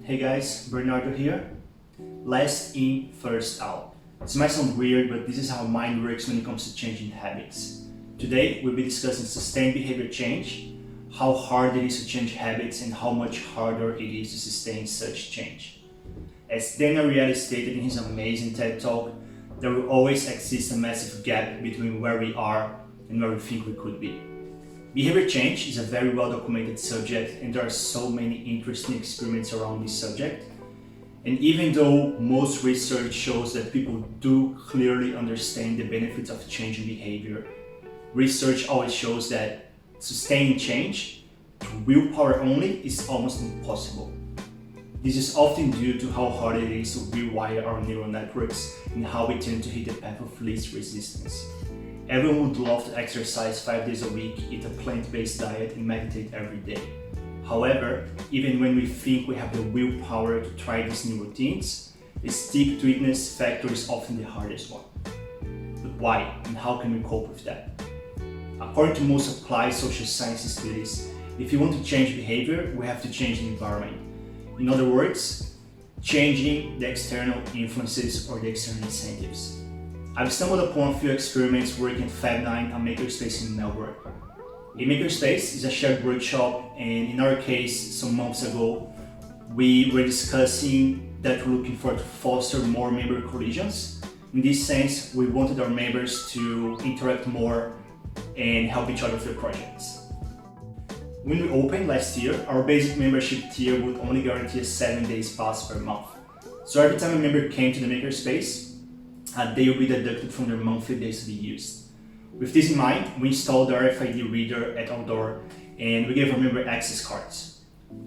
Hey guys, Bernardo here. Last in, first out. This might sound weird, but this is how mind works when it comes to changing habits. Today, we'll be discussing sustained behavior change, how hard it is to change habits, and how much harder it is to sustain such change. As Dan Ariely stated in his amazing TED Talk, there will always exist a massive gap between where we are and where we think we could be. Behavior change is a very well documented subject, and there are so many interesting experiments around this subject. And even though most research shows that people do clearly understand the benefits of changing behavior, research always shows that sustaining change through willpower only is almost impossible. This is often due to how hard it is to rewire our neural networks and how we tend to hit the path of least resistance. Everyone would love to exercise 5 days a week, eat a plant-based diet, and meditate every day. However, even when we think we have the willpower to try these new routines, the stick-to-itness factor is often the hardest one. But why, and how can we cope with that? According to most applied social science studies, if you want to change behavior, we have to change the environment. In other words, changing the external influences or the external incentives. I've stumbled upon a few experiments working at Fab9, a makerspace in Melbourne. A makerspace is a shared workshop, and in our case, some months ago, we were discussing that we're looking to foster more member collisions. In this sense, we wanted our members to interact more and help each other with their projects. When we opened last year, our basic membership tier would only guarantee a 7 days pass per month. So every time a member came to the makerspace, they will be deducted from their monthly days to be used. With this in mind, we installed the RFID reader at our door and we gave our member access cards.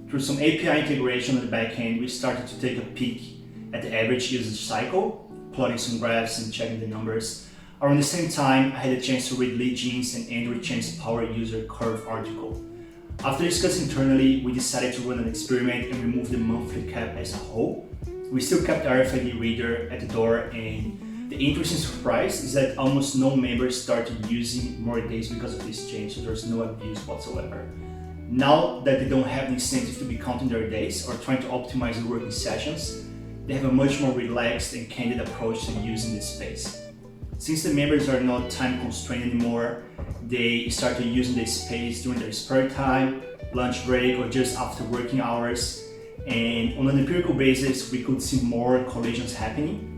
Through some API integration on the back end, we started to take a peek at the average user cycle, plotting some graphs and checking the numbers. Around the same time, I had a chance to read Lee Jin's and Andrew Chen's Power User Curve article. After discussing internally, we decided to run an experiment and remove the monthly cap as a whole. We still kept the RFID reader at the door, and the interesting surprise is that almost no members started using more days because of this change, so there's no abuse whatsoever. Now that they don't have the incentive to be counting their days or trying to optimize their working sessions, they have a much more relaxed and candid approach to using this space. Since the members are not time constrained anymore, they started using the space during their spare time, lunch break, or just after working hours. And on an empirical basis, we could see more collisions happening,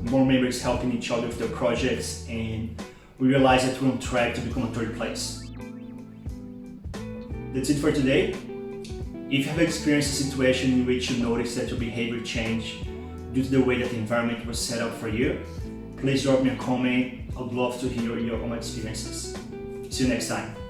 more members helping each other with their projects, and we realized that we're on track to become a third place. That's it for today. If you have experienced a situation in which you notice that your behavior changed due to the way that the environment was set up for you, please drop me a comment. I'd love to hear your own experiences. See you next time.